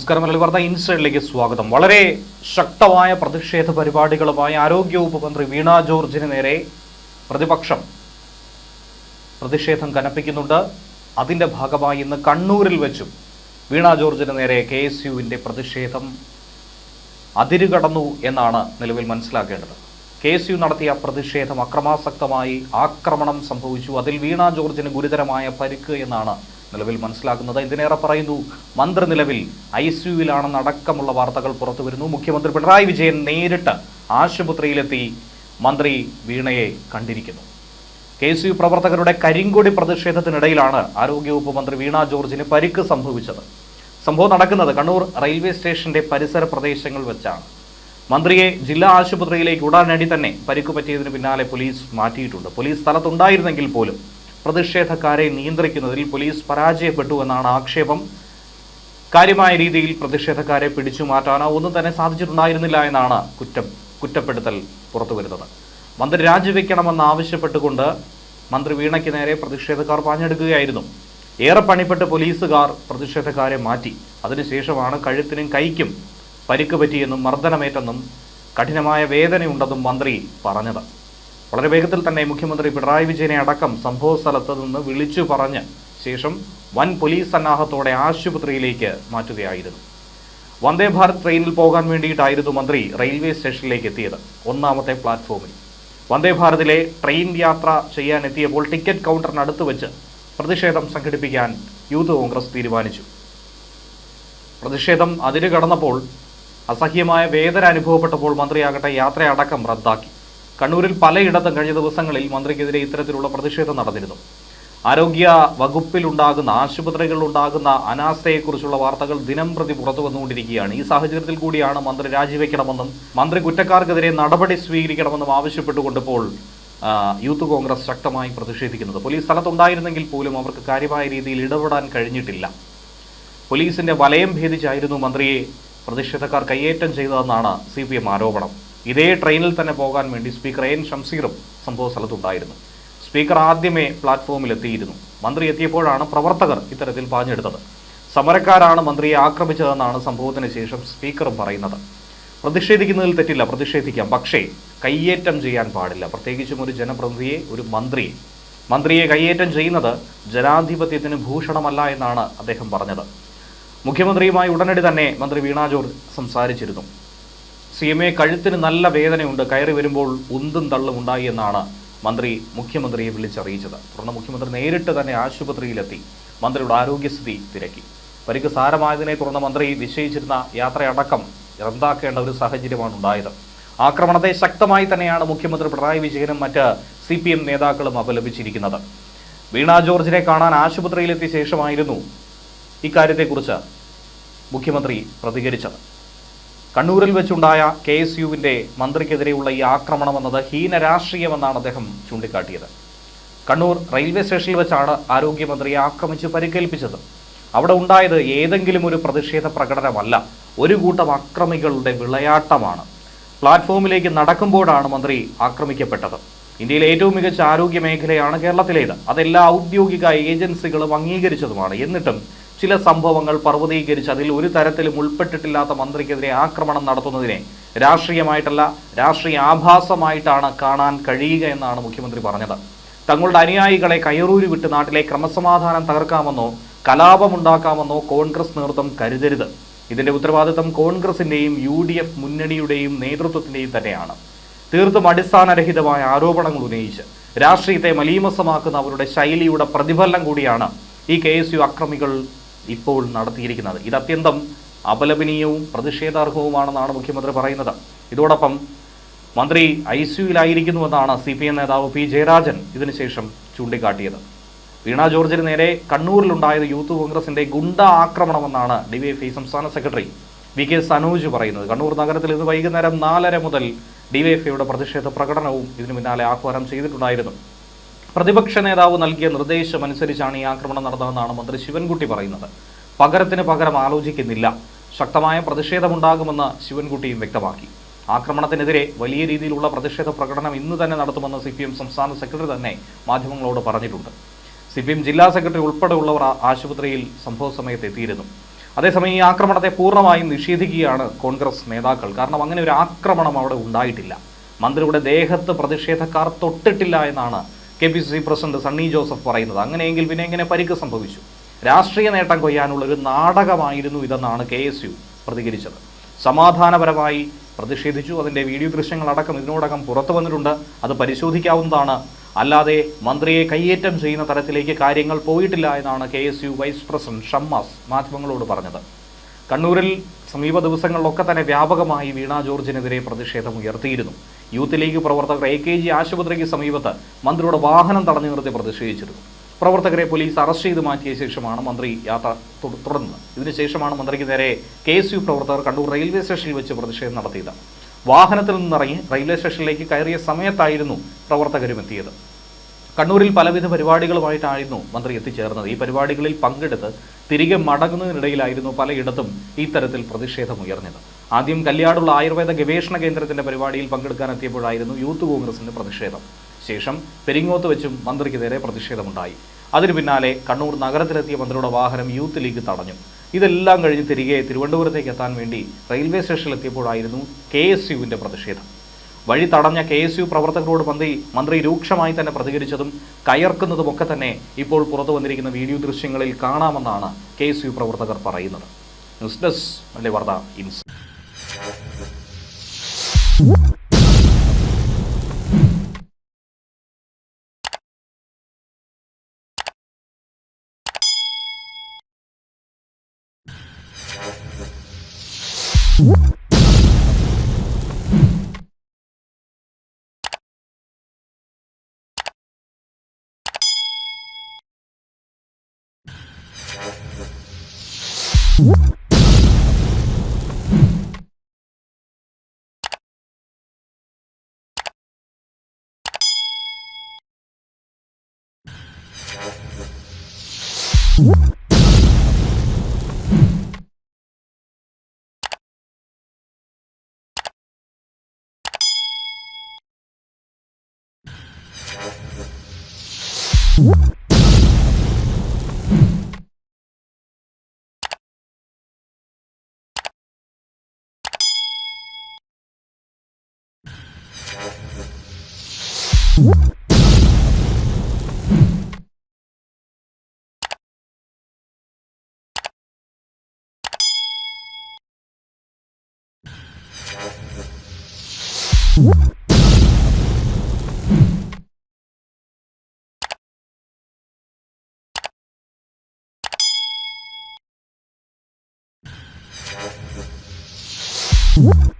നമസ്കാരം. മലയാളി വാർത്ത ഇൻസൈഡിലേക്ക് സ്വാഗതം. വളരെ ശക്തമായ പ്രതിഷേധ പരിപാടികളുമായി ആരോഗ്യവകുപ്പ് മന്ത്രി വീണ ജോർജിന് നേരെ പ്രതിപക്ഷം പ്രതിഷേധം കനപ്പിക്കുന്നുണ്ട്. അതിന്റെ ഭാഗമായി ഇന്ന് കണ്ണൂരിൽ വെച്ചും വീണ ജോർജിന് നേരെ KSUവിന്റെ പ്രതിഷേധം അതിരുകടന്നു എന്നാണ് നിലവിൽ മനസ്സിലാക്കേണ്ടത്. KSU നടത്തിയ പ്രതിഷേധം അക്രമാസക്തമായി ആക്രമണം സംഭവിച്ചു. അതിൽ വീണ ജോർജിന് ഗുരുതരമായ പരിക്ക് എന്നാണ് നിലവിൽ മനസ്സിലാക്കുന്നത്. ഇതിനേറെ പറയുന്നു, മന്ത്രി നിലവിൽ ICUവിലാണെന്നടക്കമുള്ള വാർത്തകൾ പുറത്തു വരുന്നു. മുഖ്യമന്ത്രി പിണറായി വിജയൻ നേരിട്ട് ആശുപത്രിയിലെത്തി മന്ത്രി വീണയെ കണ്ടിരിക്കുന്നു. KSU പ്രവർത്തകരുടെ കരിങ്കൊടി പ്രതിഷേധത്തിനിടയിലാണ് ആരോഗ്യവകുപ്പ് മന്ത്രി വീണ ജോർജിന് പരിക്ക് സംഭവിച്ചത്. സംഭവം നടക്കുന്നത് കണ്ണൂർ റെയിൽവേ സ്റ്റേഷന്റെ പരിസര പ്രദേശങ്ങൾ വെച്ചാണ്. മന്ത്രിയെ ജില്ലാ ആശുപത്രിയിലേക്ക് ഉടനടി തന്നെ പരിക്ക് പറ്റിയതിന് പിന്നാലെ പോലീസ് മാറ്റിയിട്ടുണ്ട്. പോലീസ് സ്ഥലത്തുണ്ടായിരുന്നെങ്കിൽ പോലും പ്രതിഷേധക്കാരെ നിയന്ത്രിക്കുന്നതിൽ പോലീസ് പരാജയപ്പെട്ടു എന്നാണ് ആക്ഷേപം. കാര്യമായ രീതിയിൽ പ്രതിഷേധക്കാരെ പിടിച്ചു മാറ്റാനോ ഒന്നും തന്നെ സാധിച്ചിട്ടുണ്ടായിരുന്നില്ല എന്നാണ് കുറ്റപ്പെടുത്തൽ പുറത്തുവരുന്നത്. മന്ത്രി രാജിവെക്കണമെന്ന് ആവശ്യപ്പെട്ടുകൊണ്ട് മന്ത്രി വീണയ്ക്ക് നേരെ പ്രതിഷേധക്കാർ പാഞ്ഞെടുക്കുകയായിരുന്നു. ഏറെ പണിപ്പെട്ട് പോലീസുകാർ പ്രതിഷേധക്കാരെ മാറ്റി. അതിനുശേഷമാണ് കഴുത്തിനും കൈക്കും പരിക്ക് പറ്റിയെന്നും മർദ്ദനമേറ്റെന്നും കഠിനമായ വേദനയുണ്ടെന്നും മന്ത്രി പറഞ്ഞത്. വളരെ വേഗത്തിൽ തന്നെ മുഖ്യമന്ത്രി പിണറായി വിജയനെ അടക്കം സംഭവ സ്ഥലത്ത് നിന്ന് വിളിച്ചു പറഞ്ഞ് ശേഷം വൻ പോലീസ് സന്നാഹത്തോടെ ആശുപത്രിയിലേക്ക് മാറ്റുകയായിരുന്നു. വന്ദേ ഭാരത് ട്രെയിനിൽ പോകാൻ വേണ്ടിയിട്ടായിരുന്നു മന്ത്രി റെയിൽവേ സ്റ്റേഷനിലേക്ക് എത്തിയത്. ഒന്നാമത്തെ പ്ലാറ്റ്ഫോമിൽ വന്ദേ ഭാരതിലെ ട്രെയിൻ യാത്ര ചെയ്യാൻ എത്തിയപ്പോൾ ടിക്കറ്റ് കൗണ്ടറിനടുത്ത് വെച്ച് പ്രതിഷേധം സംഘടിപ്പിക്കാൻ യൂത്ത് കോൺഗ്രസ് തീരുമാനിച്ചു. പ്രതിഷേധം അതിര് കടന്നപ്പോൾ അസഹ്യമായ വേദന അനുഭവപ്പെട്ടപ്പോൾ മന്ത്രിയാകട്ടെ യാത്രയടക്കം റദ്ദാക്കി. കണ്ണൂരിൽ പലയിടത്തും കഴിഞ്ഞ ദിവസങ്ങളിൽ മന്ത്രിക്കെതിരെ ഇത്തരത്തിലുള്ള പ്രതിഷേധം നടന്നിരുന്നു. ആരോഗ്യ വകുപ്പിലുണ്ടാകുന്ന ആശുപത്രികളിലുണ്ടാകുന്ന അനാസ്ഥയെക്കുറിച്ചുള്ള വാർത്തകൾ ദിനം പ്രതി പുറത്തു വന്നുകൊണ്ടിരിക്കുകയാണ്. ഈ സാഹചര്യത്തിൽ കൂടിയാണ് മന്ത്രി രാജിവെക്കണമെന്നും മന്ത്രി കുറ്റക്കാർക്കെതിരെ നടപടി സ്വീകരിക്കണമെന്നും ആവശ്യപ്പെട്ടുകൊണ്ട് ഇപ്പോൾ യൂത്ത് കോൺഗ്രസ് ശക്തമായി പ്രതിഷേധിക്കുന്നത്. പോലീസ് സ്ഥലത്തുണ്ടായിരുന്നെങ്കിൽ പോലും അവർക്ക് കാര്യമായ രീതിയിൽ ഇടപെടാൻ കഴിഞ്ഞിട്ടില്ല. പോലീസിന്റെ വലയം ഭേദിച്ചായിരുന്നു മന്ത്രിയെ പ്രതിഷേധക്കാർ കയ്യേറ്റം ചെയ്തതെന്നാണ് CPM ആരോപണം. ഇതേ ട്രെയിനിൽ തന്നെ പോകാൻ വേണ്ടി സ്പീക്കർ AN ഷംസീറും സംഭവ സ്ഥലത്തുണ്ടായിരുന്നു. സ്പീക്കർ ആദ്യമേ പ്ലാറ്റ്ഫോമിലെത്തിയിരുന്നു. മന്ത്രി എത്തിയപ്പോഴാണ് പ്രവർത്തകർ ഇത്തരത്തിൽ പാഞ്ഞെടുത്തത്. സമരക്കാരാണ് മന്ത്രിയെ ആക്രമിച്ചതെന്നാണ് സംഭവത്തിന് ശേഷം സ്പീക്കറും പറയുന്നത്. പ്രതിഷേധിക്കുന്നതിൽ തെറ്റില്ല, പ്രതിഷേധിക്കാം, പക്ഷേ കയ്യേറ്റം ചെയ്യാൻ പാടില്ല. പ്രത്യേകിച്ചും ഒരു ജനപ്രതിനിധിയെ, ഒരു മന്ത്രിയെ കയ്യേറ്റം ചെയ്യുന്നത് ജനാധിപത്യത്തിന് ഭൂഷണമല്ല എന്നാണ് അദ്ദേഹം പറഞ്ഞത്. മുഖ്യമന്ത്രിയുമായി ഉടനടി തന്നെ മന്ത്രി വീണ ജോർജ് സംസാരിച്ചിരുന്നു. CMA കഴുത്തിന് നല്ല വേദനയുണ്ട്, കയറി വരുമ്പോൾ ഉന്തും തള്ളും ഉണ്ടായി എന്നാണ് മന്ത്രി മുഖ്യമന്ത്രിയെ വിളിച്ചറിയിച്ചത്. തുടർന്ന് മുഖ്യമന്ത്രി നേരിട്ട് തന്നെ ആശുപത്രിയിലെത്തി മന്ത്രിയുടെ ആരോഗ്യസ്ഥിതി തിരക്കി. പരിക്ക് സാരമായതിനെ തുടർന്ന് മന്ത്രി നിശ്ചയിച്ചിരുന്ന യാത്രയടക്കം റദ്ദാക്കേണ്ട ഒരു സാഹചര്യമാണ് ഉണ്ടായത്. ആക്രമണത്തെ ശക്തമായി തന്നെയാണ് മുഖ്യമന്ത്രി പിണറായി വിജയനും മറ്റ് CPM നേതാക്കളും അപലപിച്ചിരിക്കുന്നത്. വീണ ജോർജിനെ കാണാൻ ആശുപത്രിയിലെത്തിയ ശേഷമായിരുന്നു ഇക്കാര്യത്തെക്കുറിച്ച് മുഖ്യമന്ത്രി പ്രതികരിച്ചത്. കണ്ണൂരിൽ വെച്ചുണ്ടായ KSUവിന്റെ മന്ത്രിക്കെതിരെയുള്ള ഈ ആക്രമണം എന്നത് ഹീന രാഷ്ട്രീയമെന്നാണ് അദ്ദേഹം ചൂണ്ടിക്കാട്ടിയത്. കണ്ണൂർ റെയിൽവേ സ്റ്റേഷനിൽ വെച്ചാണ് ആരോഗ്യമന്ത്രിയെ ആക്രമിച്ച് പരിക്കേൽപ്പിച്ചത്. അവിടെ ഉണ്ടായത് ഏതെങ്കിലും ഒരു പ്രതിഷേധ പ്രകടനമല്ല, ഒരു കൂട്ടം അക്രമികളുടെ വിളയാട്ടമാണ്. പ്ലാറ്റ്ഫോമിലേക്ക് നടക്കുമ്പോഴാണ് മന്ത്രി ആക്രമിക്കപ്പെട്ടത്. ഇന്ത്യയിലെ ഏറ്റവും മികച്ച ആരോഗ്യ മേഖലയാണ് കേരളത്തിലേത്. അതെല്ലാ ഔദ്യോഗിക ഏജൻസികളും അംഗീകരിച്ചതുമാണ്. എന്നിട്ടും ചില സംഭവങ്ങൾ പർവ്വതീകരിച്ച് അതിൽ ഒരു തരത്തിലും ഉൾപ്പെട്ടിട്ടില്ലാത്ത മന്ത്രിക്കെതിരെ ആക്രമണം നടത്തുന്നതിനെ രാഷ്ട്രീയമായിട്ടല്ല, രാഷ്ട്രീയ ആഭാസമായിട്ടാണ് കാണാൻ കഴിയുക എന്നാണ് മുഖ്യമന്ത്രി പറഞ്ഞത്. തങ്ങളുടെ അനുയായികളെ കയറൂരി വിട്ട് നാട്ടിലെ ക്രമസമാധാനം തകർക്കാമെന്നോ കലാപമുണ്ടാക്കാമെന്നോ കോൺഗ്രസ് നേതൃത്വം കരുതരുത്. ഇതിന്റെ ഉത്തരവാദിത്തം കോൺഗ്രസിന്റെയും UDF മുന്നണിയുടെയും നേതൃത്വത്തിന്റെയും തന്നെയാണ്. തീർത്തും അടിസ്ഥാനരഹിതമായ ആരോപണങ്ങൾ ഉന്നയിച്ച് രാഷ്ട്രീയത്തെ മലീമസമാക്കുന്ന അവരുടെ ശൈലിയുടെ പ്രതിഫലനം കൂടിയാണ് ഈ KSU അക്രമികൾ ഇപ്പോൾ നടത്തിയിരിക്കുന്നത്. ഇത് അത്യന്തം അപലപനീയവും പ്രതിഷേധാർഹവുമാണെന്നാണ് മുഖ്യമന്ത്രി പറയുന്നത്. ഇതോടൊപ്പം മന്ത്രി ICUവിലായിരിക്കുന്നുവെന്നാണ് CPM നേതാവ് P ജയരാജൻ ഇതിനുശേഷം ചൂണ്ടിക്കാട്ടിയത്. വീണ ജോർജിന് നേരെ കണ്ണൂരിലുണ്ടായത് യൂത്ത് കോൺഗ്രസിന്റെ ഗുണ്ട ആക്രമണമെന്നാണ് DYFI സംസ്ഥാന സെക്രട്ടറി VK സനോജ് പറയുന്നത്. കണ്ണൂർ നഗരത്തിൽ ഇന്ന് വൈകുന്നേരം 4:30 മുതൽ DYFIയുടെ പ്രതിഷേധ പ്രകടനവും ഇതിനു പിന്നാലെ ആഹ്വാനം ചെയ്തിട്ടുണ്ടായിരുന്നു. പ്രതിപക്ഷ നേതാവ് നൽകിയ നിർദ്ദേശമനുസരിച്ചാണ് ഈ ആക്രമണം നടന്നതെന്നാണ് മന്ത്രി ശിവൻകുട്ടി പറയുന്നത്. പകരത്തിന് പകരം ആലോചിക്കുന്നില്ല, ശക്തമായ പ്രതിഷേധമുണ്ടാകുമെന്ന് ശിവൻകുട്ടിയും വ്യക്തമാക്കി. ആക്രമണത്തിനെതിരെ വലിയ രീതിയിലുള്ള പ്രതിഷേധ പ്രകടനം ഇന്ന് തന്നെ നടത്തുമെന്ന് CPM സംസ്ഥാന സെക്രട്ടറി തന്നെ മാധ്യമങ്ങളോട് പറഞ്ഞിട്ടുണ്ട്. CPM ജില്ലാ സെക്രട്ടറി ഉൾപ്പെടെയുള്ളവർ ആശുപത്രിയിൽ സംഭവ സമയത്ത് എത്തിയിരുന്നു. അതേസമയം ഈ ആക്രമണത്തെ പൂർണ്ണമായും നിഷേധിക്കുകയാണ് കോൺഗ്രസ് നേതാക്കൾ. കാരണം അങ്ങനെ ഒരു ആക്രമണം അവിടെ ഉണ്ടായിട്ടില്ല. മന്ത്രിയുടെ ദേഹത്ത് പ്രതിഷേധക്കാർ തൊട്ടിട്ടില്ല എന്നാണ് KPCC പ്രസിഡന്റ് സണ്ണി ജോസഫ് പറയുന്നത്. അങ്ങനെയെങ്കിൽ പിന്നെ എങ്ങനെ പരിക്ക് സംഭവിച്ചു? രാഷ്ട്രീയ നേട്ടം കൊയ്യാനുള്ള ഒരു നാടകമായിരുന്നു ഇതെന്നാണ് KSU പ്രതികരിച്ചത്. സമാധാനപരമായി പ്രതിഷേധിച്ചു. അതിൻ്റെ വീഡിയോ ദൃശ്യങ്ങളടക്കം ഇതിനോടകം പുറത്തു വന്നിട്ടുണ്ട്. അത് പരിശോധിക്കാവുന്നതാണ്. അല്ലാതെ മന്ത്രിയെ കയ്യേറ്റം ചെയ്യുന്ന തരത്തിലേക്ക് കാര്യങ്ങൾ പോയിട്ടില്ല എന്നാണ് KSU വൈസ് പ്രസിഡന്റ് ഷമ്മാസ് മാധ്യമങ്ങളോട് പറഞ്ഞത്. കണ്ണൂരിൽ സമീപ ദിവസങ്ങളിലൊക്കെ തന്നെ വ്യാപകമായി വീണ ജോർജിനെതിരെ പ്രതിഷേധം ഉയർത്തിയിരുന്നു. യൂത്ത് ലീഗ് പ്രവർത്തകർ AKG ആശുപത്രിക്ക് സമീപത്ത് മന്ത്രിയുടെ വാഹനം തടഞ്ഞു നിർത്തി പ്രതിഷേധിച്ചിരുന്നു. പ്രവർത്തകരെ പോലീസ് അറസ്റ്റ് ചെയ്ത് മാറ്റിയ ശേഷമാണ് മന്ത്രി യാത്ര തുടർന്നത്. ഇതിനുശേഷമാണ് മന്ത്രിക്ക് നേരെ KSU പ്രവർത്തകർ കണ്ണൂർ റെയിൽവേ സ്റ്റേഷനിൽ വെച്ച് പ്രതിഷേധം നടത്തിയത്. വാഹനത്തിൽ നിന്നിറങ്ങി റെയിൽവേ സ്റ്റേഷനിലേക്ക് കയറിയ സമയത്തായിരുന്നു പ്രവർത്തകരും എത്തിയത്. കണ്ണൂരിൽ പലവിധ പരിപാടികളുമായിട്ടായിരുന്നു മന്ത്രി എത്തിച്ചേർന്നത്. ഈ പരിപാടികളിൽ പങ്കെടുത്ത് തിരികെ മടങ്ങുന്നതിനിടയിലായിരുന്നു പലയിടത്തും ഇത്തരത്തിൽ പ്രതിഷേധം ഉയർന്നത്. ആദ്യം കല്യാടുള്ള ആയുർവേദ ഗവേഷണ കേന്ദ്രത്തിന്റെ പരിപാടിയിൽ പങ്കെടുക്കാനെത്തിയപ്പോഴായിരുന്നു യൂത്ത് കോൺഗ്രസിന്റെ പ്രതിഷേധം. ശേഷം പെരിങ്ങോത്ത് വെച്ചും മന്ത്രിക്ക് നേരെ പ്രതിഷേധമുണ്ടായി. അതിനു പിന്നാലെ കണ്ണൂർ നഗരത്തിലെത്തിയ മന്ത്രിയുടെ വാഹനം യൂത്ത് ലീഗ് തടഞ്ഞു. ഇതെല്ലാം കഴിഞ്ഞ് തിരികെ തിരുവനന്തപുരത്തേക്ക് എത്താൻ വേണ്ടി റെയിൽവേ സ്റ്റേഷനിലെത്തിയപ്പോഴായിരുന്നു KSUവിന്റെ പ്രതിഷേധം. വഴി തടഞ്ഞ KSU പ്രവർത്തകരോട് മന്ത്രി രൂക്ഷമായി തന്നെ പ്രതികരിച്ചതും കയർക്കുന്നതുമൊക്കെ തന്നെ ഇപ്പോൾ പുറത്തു വന്നിരിക്കുന്ന വീഡിയോ ദൃശ്യങ്ങളിൽ കാണാമെന്നാണ് KSU പ്രവർത്തകർ പറയുന്നത്. ന്യൂസ് ഡെസ്ക് മലയാളി വാർത്ത ഇൻസ്. What?